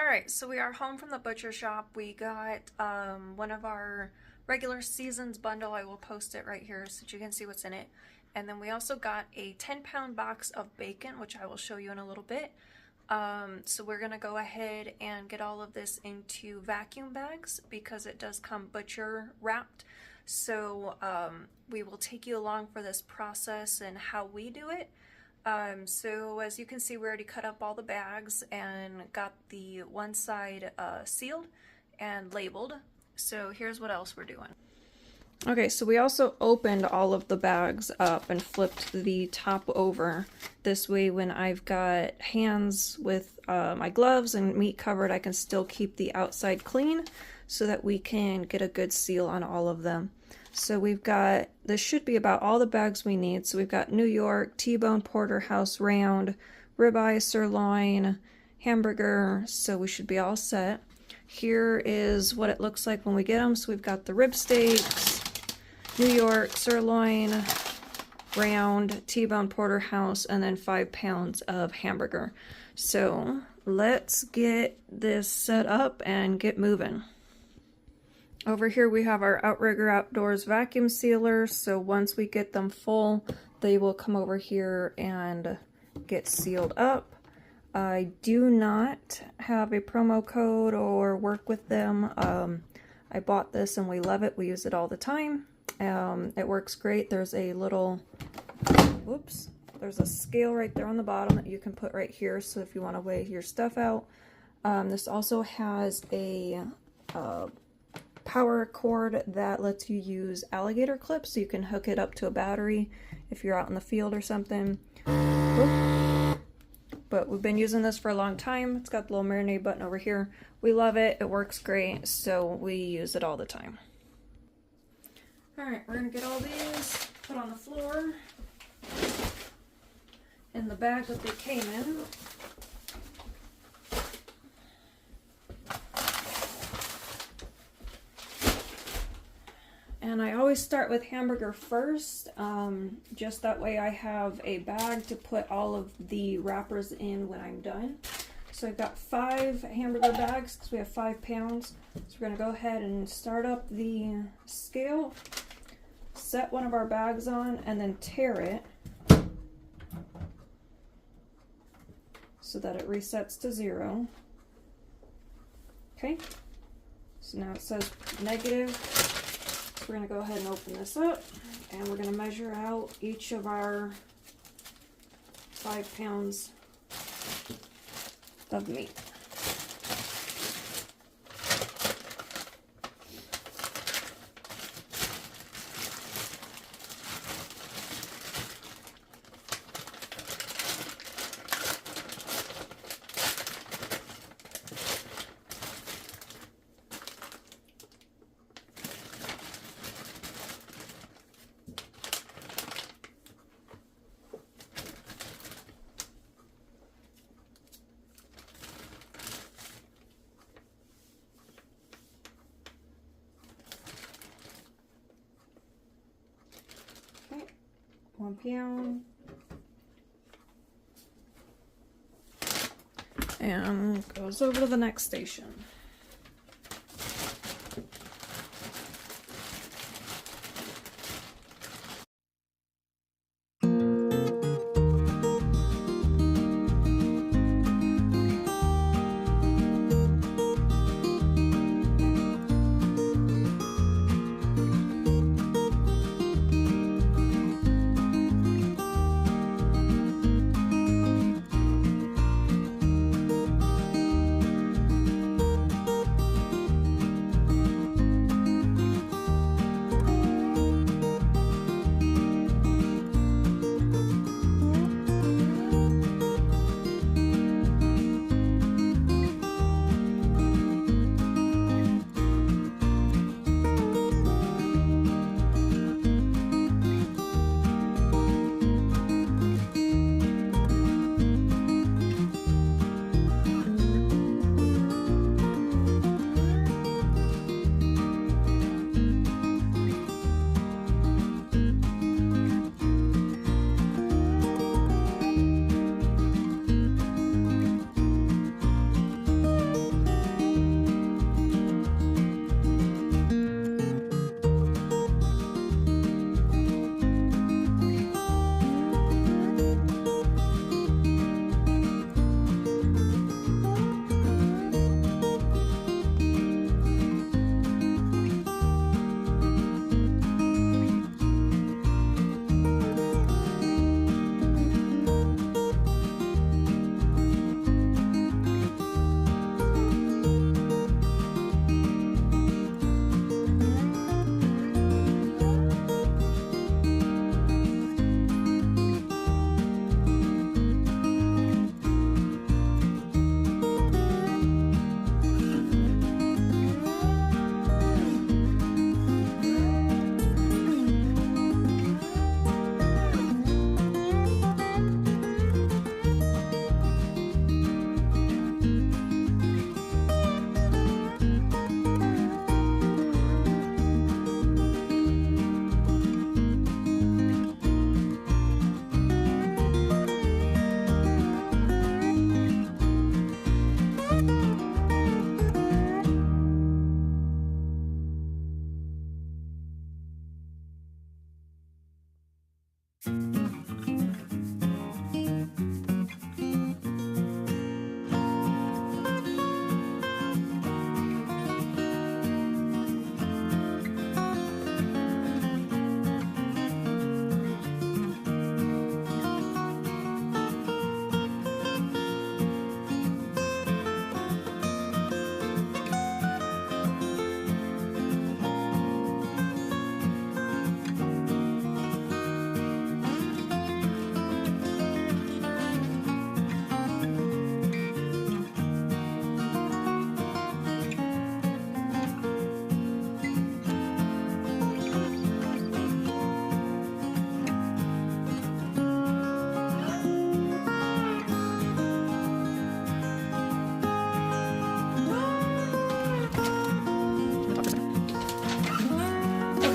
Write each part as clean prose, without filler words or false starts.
Alright, so we are home from the butcher shop. We got one of our regular seasons bundle. I will post it right here so that you can see what's in it. And then we also got a 10-pound box of bacon, which I will show you in a little bit. So we're going to go ahead and get all of this into vacuum bags because it does come butcher wrapped. So we will take you along for this process and how we do it. So as you can see, we already cut up all the bags and got the one side sealed and labeled. So here's what else we're doing. Okay, so we also opened all of the bags up and flipped the top over. This way when I've got hands with my gloves and meat covered, I can still keep the outside clean so that we can get a good seal on all of them. So we've got, this should be about all the bags we need. So we've got New York, T-bone, porterhouse, round, ribeye, sirloin, hamburger. So we should be all set. Here is what it looks like when we get them. So we've got the rib steaks, New York, sirloin, round, T-bone, porterhouse, and then 5 pounds of hamburger. So let's get this set up and get moving. Over here we have our Outrigger Outdoors vacuum sealer, so once we get them full, they will come over here and get sealed up. I do not have a promo code or work with them. I bought this and we love it. We use it all the time. It works great. There's a little, whoops, there's a scale right there on the bottom that you can put right here, so if you want to weigh your stuff out. This also has a power cord that lets you use alligator clips, so you can hook it up to a battery if you're out in the field or something. But we've been using this for a long time. It's got the little marinade button over here. We love it. It works great, so we use it all the time. Alright, we're going to get all these put on the floor in the bag that they came in. And I always start with hamburger first, just that way I have a bag to put all of the wrappers in when I'm done. So I've got 5 hamburger bags because we have 5 pounds. So we're going to go ahead and start up the scale, set one of our bags on, and then tear it so that it resets to 0. Okay, so now it says negative. We're going to go ahead and open this up, and we're going to measure out each of our 5 pounds of meat. Okay, 1 pound. And goes over to the next station.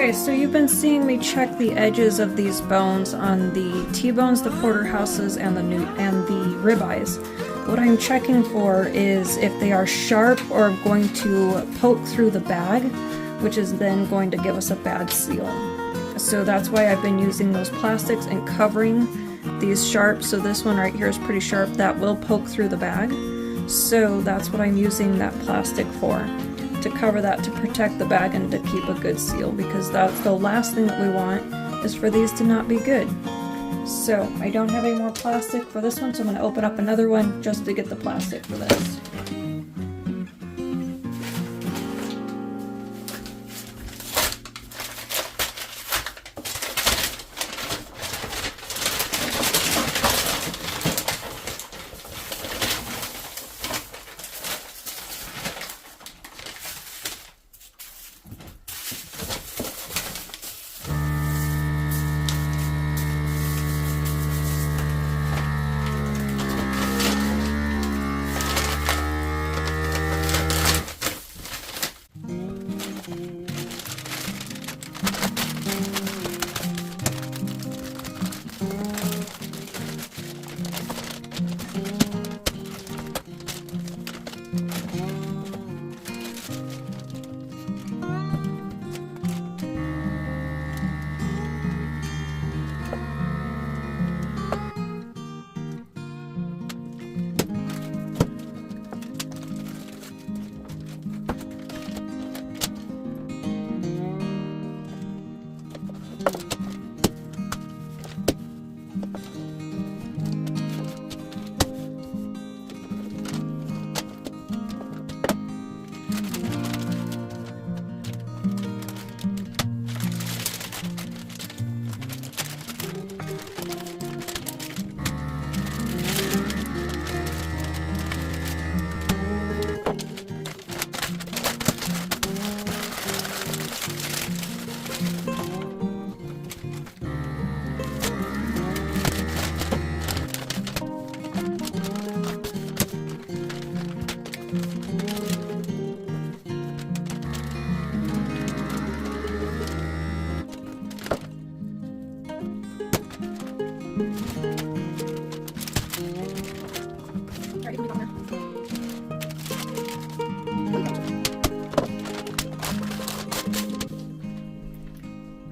Okay, so you've been seeing me check the edges of these bones on the T-bones, the porterhouses, and the ribeyes. What I'm checking for is if they are sharp or going to poke through the bag, which is then going to give us a bad seal. So that's why I've been using those plastics and covering these sharp. So this one right here is pretty sharp. That will poke through the bag. So that's what I'm using that plastic for, to cover that, to protect the bag and to keep a good seal, because that's the last thing that we want, is for these to not be good. So I don't have any more plastic for this one, so I'm going to open up another one just to get the plastic for this.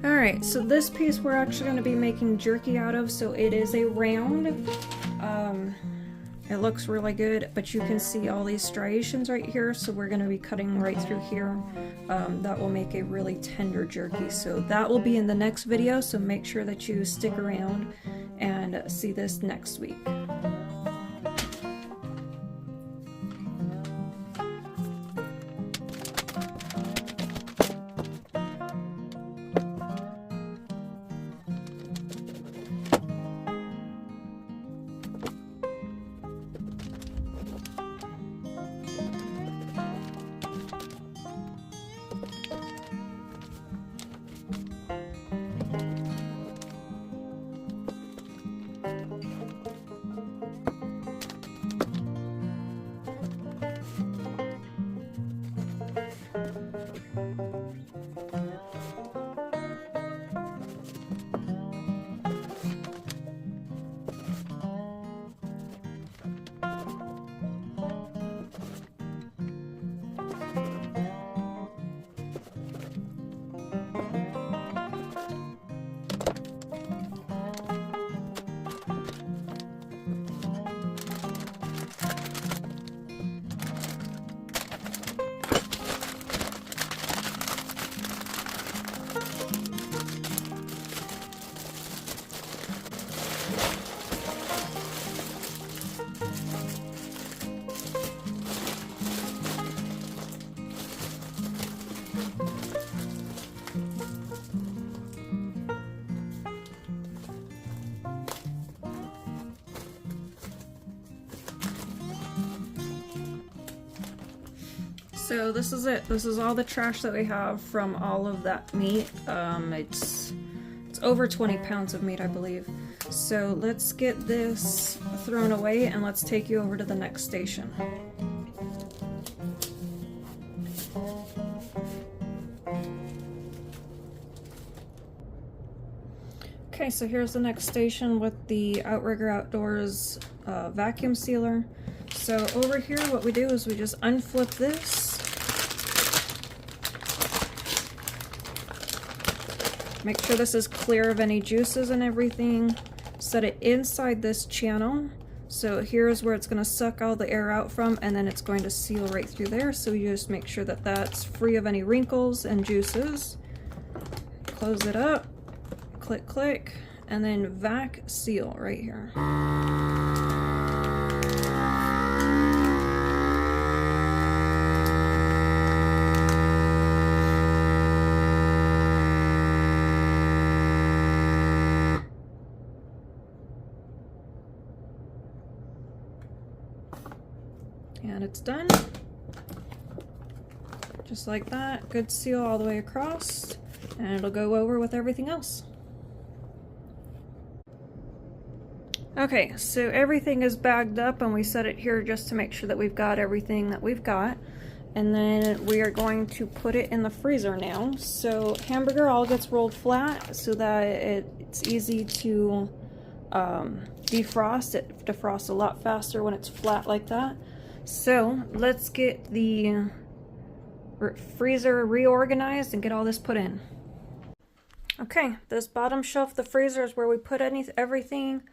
Alright, so this piece we're actually going to be making jerky out of, so it is a round. It looks really good, but you can see all these striations right here, so we're going to be cutting right through here. That will make a really tender jerky, so that will be in the next video, so make sure that you stick around and see this next week. So this is it. This is all the trash that we have from all of that meat. It's over 20 pounds of meat, I believe. So let's get this thrown away and let's take you over to the next station. Okay, so here's the next station with the Outrigger Outdoors vacuum sealer. So over here what we do is we just unflip this. Make sure this is clear of any juices and everything. Set it inside this channel. So here's where it's going to suck all the air out from, and then it's going to seal right through there. So you just make sure that that's free of any wrinkles and juices. Close it up, click, click, and then vac seal right here. And it's done. Just like that. Good seal all the way across. And it'll go over with everything else. Okay, so everything is bagged up and we set it here just to make sure that we've got everything that we've got. And then we are going to put it in the freezer now. So hamburger all gets rolled flat so that it's easy to defrost. It defrosts a lot faster when it's flat like that. So let's get the freezer reorganized and get all this put in. Okay, this bottom shelf of the freezer is where we put everything.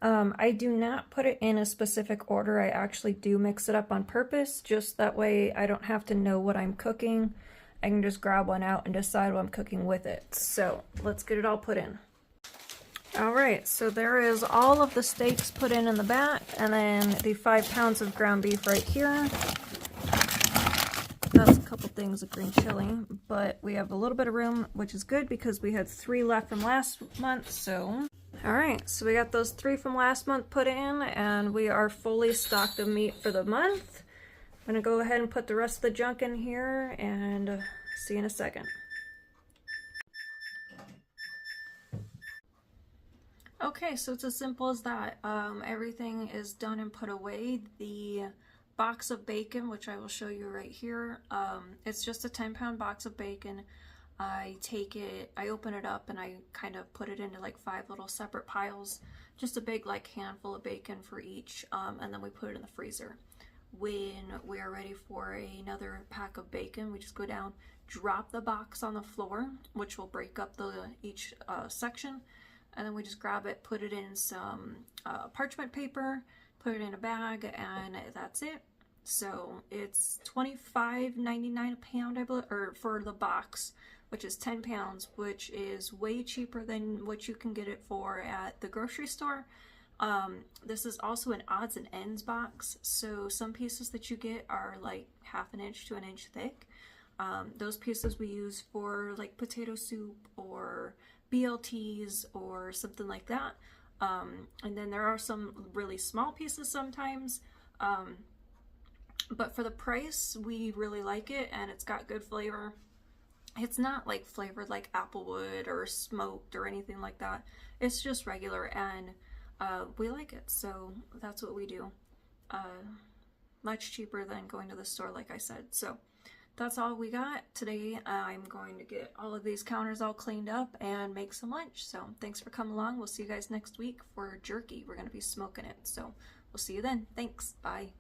I do not put it in a specific order. I actually do mix it up on purpose, just that way I don't have to know what I'm cooking. I can just grab one out and decide what I'm cooking with it. So let's get it all put in. Alright, so there is all of the steaks put in the back, and then the 5 pounds of ground beef right here. That's a couple things of green chili, but we have a little bit of room, which is good because we had 3 left from last month, so... Alright, so we got those 3 from last month put in, and we are fully stocked of meat for the month. I'm gonna go ahead and put the rest of the junk in here, and see you in a second. Okay, so it's as simple as that. Everything is done and put away. The box of bacon, which I will show you right here, it's just a 10-pound box of bacon. I take it, I open it up, and I kind of put it into like 5 little separate piles, just a big like handful of bacon for each, and then we put it in the freezer. When we are ready for another pack of bacon, we just go down, drop the box on the floor, which will break up each section. And then we just grab it, put it in some parchment paper, put it in a bag, and that's it. So it's $25.99 a pound, I believe, or for the box, which is 10 pounds, which is way cheaper than what you can get it for at the grocery store. This is also an odds and ends box, so some pieces that you get are like 1/2 inch to 1 inch thick. Those pieces we use for like potato soup or BLTs or something like that. And then there are some really small pieces sometimes. But for the price, we really like it, and it's got good flavor. It's not like flavored like applewood or smoked or anything like that. It's just regular, and we like it, so that's what we do. Much cheaper than going to the store, like I said. So that's all we got today. I'm going to get all of these counters all cleaned up and make some lunch. So thanks for coming along. We'll see you guys next week for jerky. We're going to be smoking it. So we'll see you then. Thanks. Bye.